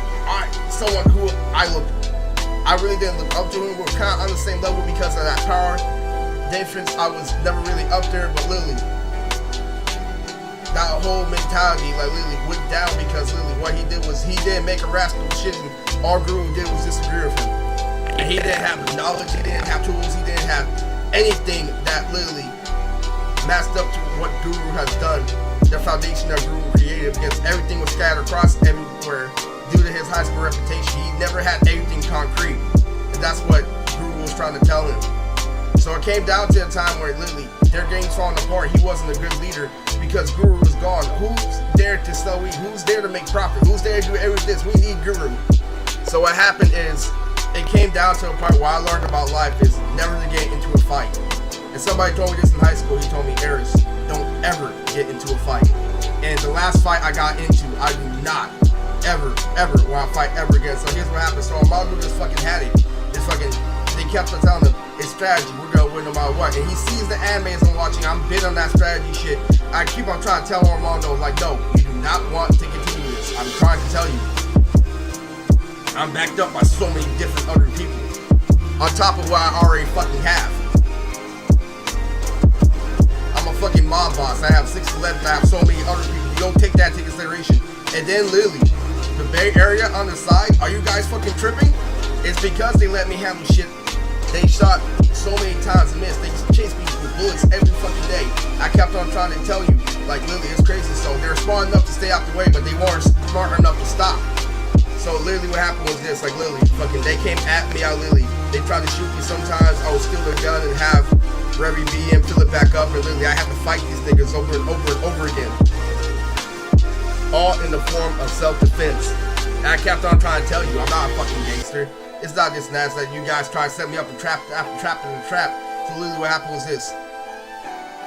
Speaker 2: someone who I really didn't look up to him. We were kind of on the same level because of that power difference. I was never really up there, but literally that whole mentality like literally went down because literally what he did was he didn't make a rascal shit, and all Guru did was disagree with him. And he didn't have knowledge, he didn't have tools, he didn't have anything that literally matched up to what Guru has done. The foundation that Guru created, because everything was scattered across everywhere due to his high school reputation. He never had anything concrete, and that's what Guru was trying to tell him. So it came down to a time where literally their game's falling apart. He wasn't a good leader because Guru was gone. Who's there to sell weed? Who's there to make profit? Who's there to do everything? We need Guru. So what happened is it came down to a part where I learned about life is never to get into a fight. And somebody told me this in high school. He told me, Eris, don't ever get into a fight. And the last fight I got into, I do not ever want to fight ever again. So here's what happened. So Armando just fucking had it. They kept on telling him, it's strategy, we're gonna win no matter what. And he sees the animes I'm watching, I'm big on that strategy shit. I keep on trying to tell Armando, like, no, you do not want to continue this. I'm trying to tell you. I'm backed up by so many different other people, on top of what I already fucking have. I'm a fucking mob boss. I have 6'11", I have so many other people. You don't take that into consideration. And then literally, the Bay Area on the side, are you guys fucking tripping? It's because they let me handle shit. They shot so many times and missed. They chased me with bullets every fucking day. I kept on trying to tell you, like, literally, it's crazy. So they're smart enough to stay out the way, but they weren't smart enough to stop. So literally what happened was this, like, literally, fucking, they came at me out, literally. They tried to shoot me sometimes. I would steal their gun and have Revy BM fill it back up, and literally I had to fight these niggas over and over again. All in the form of self-defense. And I kept on trying to tell you, I'm not a fucking gangster. It's not this and that you guys try to set me up and trap in the trap. So literally what happened was this.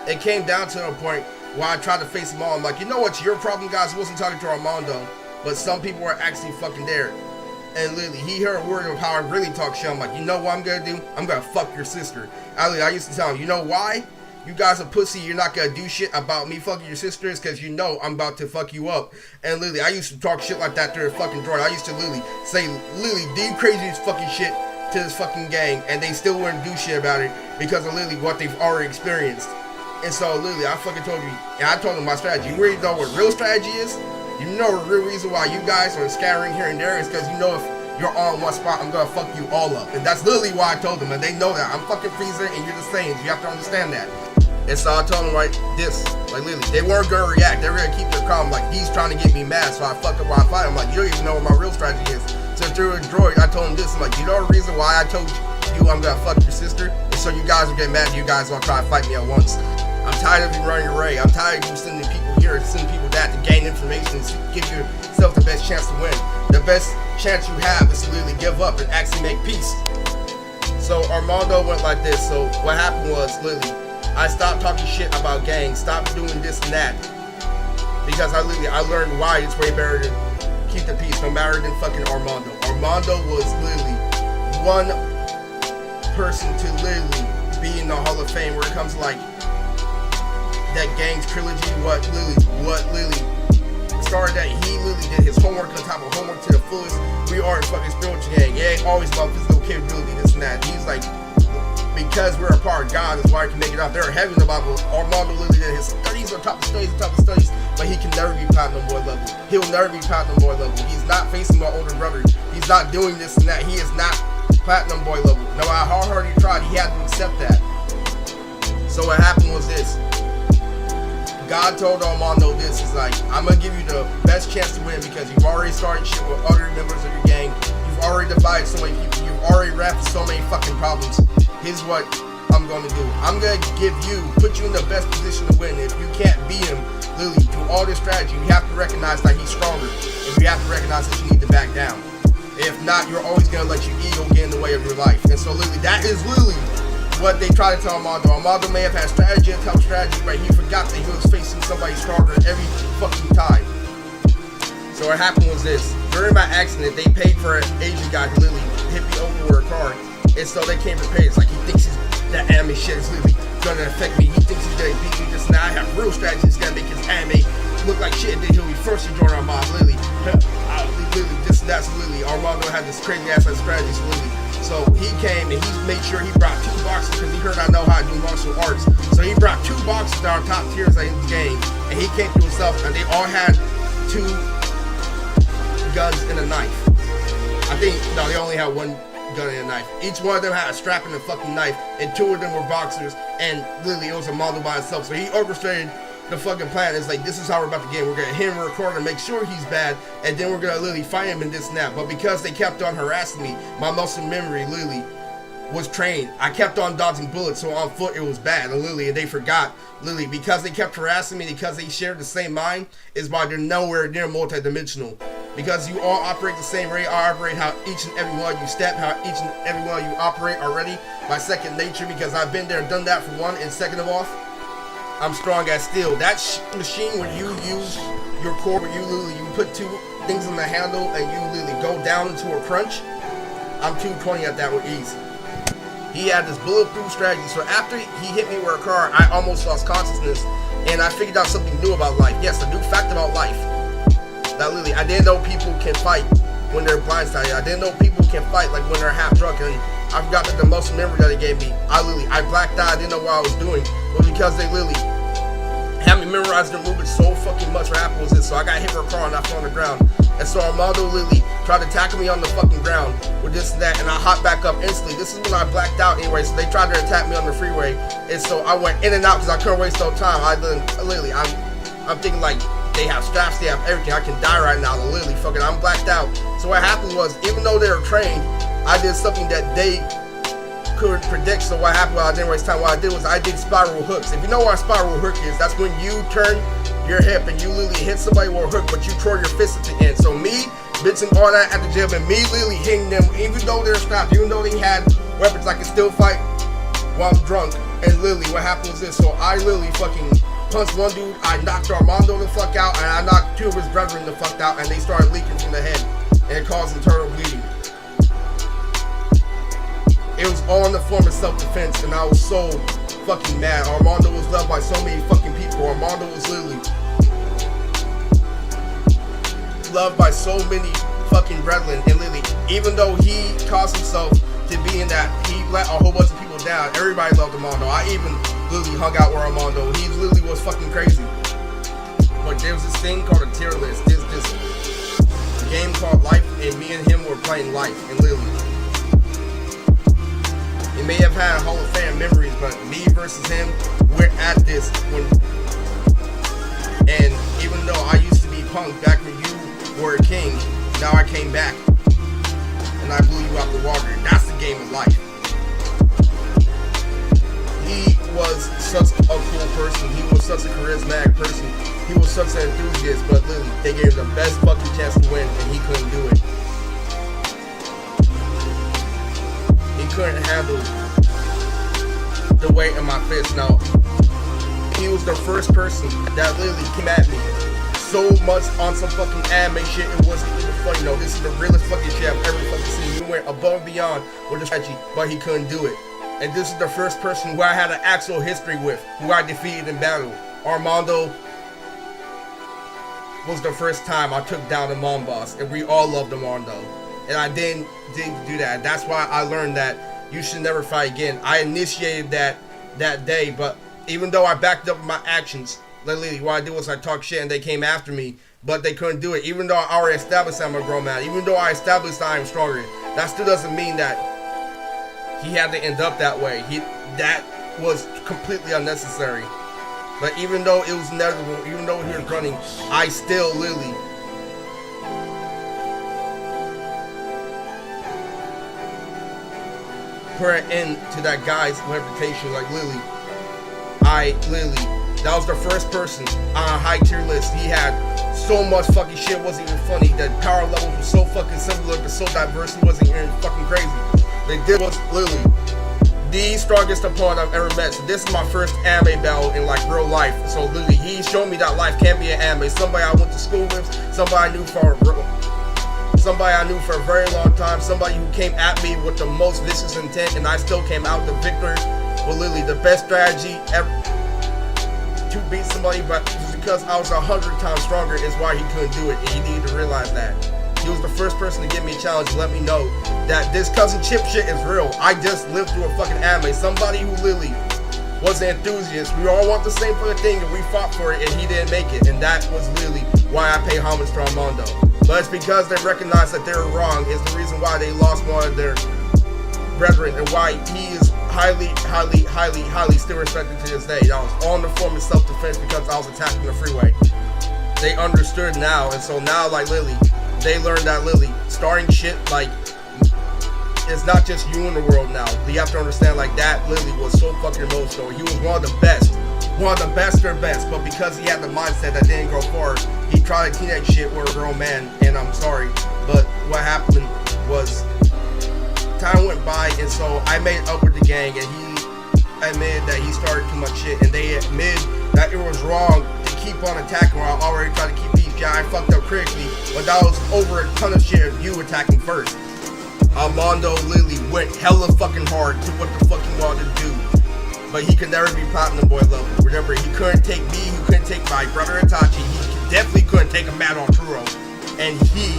Speaker 2: It came down to a point where I tried to face them all. I'm like, you know what's your problem, guys? I wasn't talking to Armando, but some people were actually fucking there. And literally, he heard a word of how I really talk shit. I'm like, you know what I'm gonna do? I'm gonna fuck your sister. I used to tell him, you know why? You guys are pussy, you're not gonna do shit about me fucking your sisters because you know I'm about to fuck you up. And literally, I used to talk shit like that to the fucking droid. I used to literally say the craziest fucking shit to this fucking gang, and they still wouldn't do shit about it because of literally what they've already experienced. And so literally, I fucking told you, and I told them my strategy. You already know what real strategy is? You know the real reason why you guys are scattering here and there is because you know if you're on one spot, I'm gonna fuck you all up. And that's literally why I told them, and they know that. I'm fucking Freezer and you're the Saiyans. You have to understand that. And so I told them like this, like literally, they weren't gonna react. They were gonna keep their calm. Like he's trying to get me mad, so I fuck up while I fight him. Like you don't even know what my real strategy is. So through a droid, I told him this. I'm like, you know the reason why I told you I'm gonna fuck your sister? And so you guys will get mad. You guys will try to fight me at once. I'm tired of you running your way. I'm tired of you sending people here and sending people that to gain information to give yourself the best chance to win. The best chance you have is to literally give up and actually make peace. So Armando went like this. So what happened was literally, I stopped talking shit about gangs, stopped doing this and that. Because I learned why it's way better to keep the peace no matter than fucking Armando. Armando was literally one person to literally be in the Hall of Fame where it comes to like that gangs trilogy, what Lily started that. He literally did his homework on top of homework to the fullest. We are a fucking spiritual gang. Yeah, always love this little kid, really this and that. He's like, because we're a part of God, is why I can make it out. They're heavy in the Bible. Armando literally did his studies on top of studies on top of studies, but he can never be platinum boy level. He'll never be platinum boy level. He's not facing my older brother. He's not doing this and that. He is not platinum boy level. No matter how hard he tried, he had to accept that. So what happened was this. God told Armando this, is like, I'm gonna give you the best chance to win because you've already started shit with other members of your gang. You've already divided so many people. You've already wrapped so many fucking problems. Here's what I'm gonna do. I'm gonna put you in the best position to win. If you can't beat him, literally, through all this strategy, you have to recognize that he's stronger. And you have to recognize that you need to back down. If not, you're always gonna let your ego get in the way of your life. And so literally, that is literally what they try to tell Armando. Armando may have had strategy and top strategy, but he forgot that he was facing somebody stronger every fucking time. So what happened was this. During my accident, they paid for an Asian guy who literally hit me over with a car. And so they came prepared. It's like he thinks that anime shit is literally gonna affect me. He thinks he's gonna beat me just now. I have real strategies gonna make his anime look like shit. Then he'll be first to join Armando. Literally, this and that's literally. Armando had this crazy ass strategies literally. So he came and he made sure he brought 2 boxes because he heard I know how to do martial arts. So he brought 2 boxes that are top tiers in the game. And he came to himself and they all had 2 guns and a knife. I think, no, they only had 1 gun and a knife. Each one of them had a strap and a fucking knife. And 2 of them were boxers. And literally it was Armando by himself. So he orchestrated the fucking plan. It's like, this is how we're about to get him. We're gonna hit him, record and make sure he's bad, and then we're gonna literally fight him in this and that. But because they kept on harassing me, my muscle memory literally was trained. I kept on dodging bullets, so on foot it was bad. And literally, and they forgot. Literally, because they kept harassing me, because they shared the same mind, is why they're nowhere near multi-dimensional. Because you all operate the same way. I operate how each and every one of you step, how each and every one of you operate already by second nature, because I've been there and done that for one, and second of all, I'm strong as steel. That machine where you use your core, where you put 2 things on the handle and you literally go down into a crunch, I'm 220 at that with ease. He had this bulletproof strategy. So after he hit me with a car, I almost lost consciousness and I figured out something new about life. Yes, a new fact about life. That literally, I didn't know people can fight when they're blindsided. I didn't know people can fight like when they're half drunk. And I forgot that the muscle memory that they gave me, I blacked out. I didn't know what I was doing. But because they literally had me memorize their movements so fucking much, what happened was this. So I got hit with a car and I fell on the ground. And so Armando literally tried to tackle me on the fucking ground with this and that, and I hopped back up instantly. This is when I blacked out anyway, so they tried to attack me on the freeway. And so I went in and out because I couldn't waste no time. I'm thinking like, they have straps, they have everything. I can die right now. Literally, fucking, I'm blacked out. So what happened was, even though they were trained, I did something that they couldn't predict. So what happened? I didn't waste time. What I did was I did spiral hooks. If you know what a spiral hook is, that's when you turn your hip and you literally hit somebody with a hook, but you throw your fist at the end. So me bitching all that at the gym and me literally hitting them, even though they're strapped, even though they had weapons, I could still fight while I'm drunk. And literally, what happened was this. So I literally fucking punched one dude, I knocked Armando the fuck out, and I knocked 2 of his brethren the fuck out, and they started leaking from the head, and it caused internal bleeding. It was all in the form of self-defense, and I was so fucking mad. Armando was loved by so many fucking people. Armando was literally loved by so many fucking brethren, and literally, even though he caused himself to be in that, he let a whole bunch of people down. Everybody loved Armando. I even literally hung out with Armando. He literally was fucking crazy. But there was this thing called a tier list. This this game called Life, and me and him were playing Life, and literally, he may have had Hall of Fame memories, but me versus him, we're at this when, and even though I used to be punk back when you were a king, now I came back, and I blew you out the water. That's the game of life. He was such a cool person. He was such a charismatic person. He was such an enthusiast, but literally, they gave him the best fucking chance to win, and he couldn't do it. He couldn't handle the weight of my fist. Now, he was the first person that literally came at me so much on some fucking anime shit, it wasn't even funny. No, this is the realest fucking shit I've ever fucking seen. He went above and beyond with the strategy, but he couldn't do it. And this is the first person who I had an actual history with, who I defeated in battle. Armando was the first time I took down a mom boss, and we all loved Armando. And I didn't do that. That's why I learned that you should never fight again. I initiated that day, but even though I backed up with my actions, literally what I did was I talked shit and they came after me, but they couldn't do it. Even though I already established I'm a grown man, even though I established I am stronger, that still doesn't mean that he had to end up that way. That was completely unnecessary. But even though it was inevitable, even though he was running, I still literally put an end to that guy's reputation. Like literally, that was the first person on a high tier list. He had so much fucking shit, wasn't even funny. The power levels were so fucking similar, but so diverse, it wasn't even fucking crazy. They did was literally the strongest opponent I've ever met. So this is my first anime battle in like real life. So literally, he showed me that life can be an anime. Somebody I went to school with, somebody I knew for a very long time, somebody who came at me with the most vicious intent, and I still came out the victor with literally the best strategy ever to beat somebody. But because I was 100 times stronger is why he couldn't do it, and he needed to realize that. He was the first person to give me a challenge and let me know that this cousin Chip shit is real. I just lived through a fucking anime. Somebody who literally was an enthusiast. We all want the same fucking thing, and we fought for it, and he didn't make it. And that was literally why I pay homage to Armando. But it's because they recognized that they were wrong is the reason why they lost one of their brethren, and why he is highly still respected to this day. That was all in the form of self-defense because I was attacking the freeway. They understood now, and so now, like Lily, they learned that Lily, starting shit, like, it's not just you in the world now. You have to understand, like, that Lily was so fucking emotional. He was one of the best or best, but because he had the mindset that didn't go far, he tried to teenage shit with a grown man, and I'm sorry, but what happened was, time went by, and so I made up with the gang, and he admitted that he started too much shit, and they admitted that it was wrong to keep on attacking while I already tried to keep peace. Yeah, I fucked up critically, but that was over a ton of shit of you attacking first. Armando literally went hella fucking hard to what the fuck he wanted to do, but he could never be platinum boy level. Remember, he couldn't take me, he couldn't take my brother Itachi, he definitely couldn't take a Mad on Truro, and he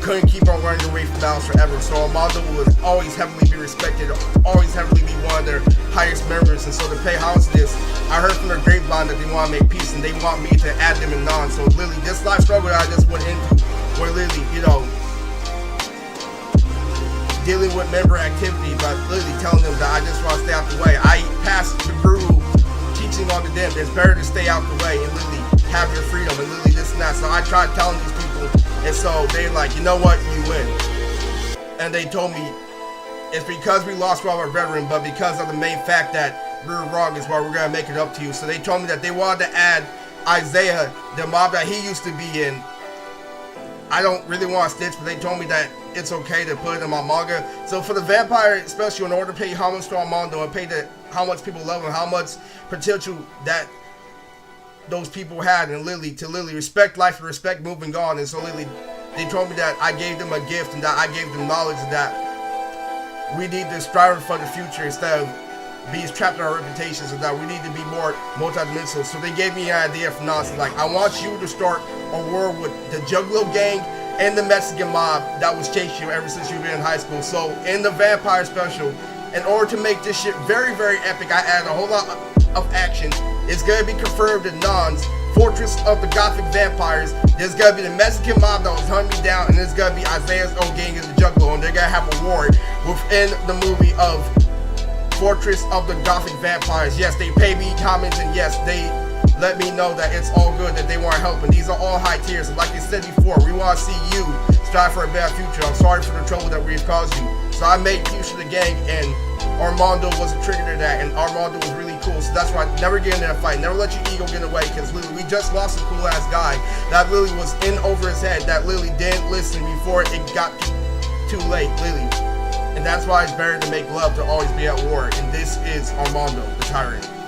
Speaker 2: couldn't keep on running away from battles forever. So Armando would always heavily be respected, always heavily be one of their highest members. And so to pay homage to this, I heard from the grapevine that they want to make peace and they want me to add them in non. So literally, this life struggle that I just went into, where literally, you know, dealing with member activity, but literally telling them that I just want to stay out the way. I passed the brutal teaching on to them. It's better to stay out the way and literally have your freedom and literally this and that. So I tried telling these people, and so they're like, you know what, you win. And they told me it's because we lost one of our brethren, but because of the main fact that we were wrong is why we're gonna make it up to you. So they told me that they wanted to add Isaiah, the mob that he used to be in. I don't really want to stitch, but they told me that it's okay to put it in my manga. So for the vampire, especially in order to pay homage to Armando and pay how much people love him, how much potential that those people had, and literally to literally respect life and respect moving on. And so literally they told me that I gave them a gift and that I gave them knowledge and that we need to strive for the future instead of be trapped in our reputations, and that we need to be more multidimensional. So they gave me an idea for nonsense. Like, I want you to start a war with the Juggalo gang and the Mexican mob that was chasing you ever since you've been in high school. So in the vampire special, in order to make this shit very, very epic, I added a whole lot of action. It's gonna be confirmed in nons
Speaker 1: Fortress of the Gothic Vampires. There's gonna be the Mexican mob that was hunting me down, and there's gonna be Isaiah's old gang in the Juggalo, and they're gonna have a war within the movie of Fortress of the Gothic Vampires. Yes, they pay me homage, and yes, they let me know that it's all good, that they want help, and these are all high tiers. And like I said before, we want to see you strive for a better future. I'm sorry for the trouble that we've caused you. So I made Fuchsia the gang, and Armando was a trigger to that, and Armando was really cool. So that's why never get in a fight, never let your ego get away, because literally we just lost a cool ass guy that literally was in over his head, that literally didn't listen before it got too late, literally. And that's why it's better to make love to always be at war. And this is Armando the Tyrant.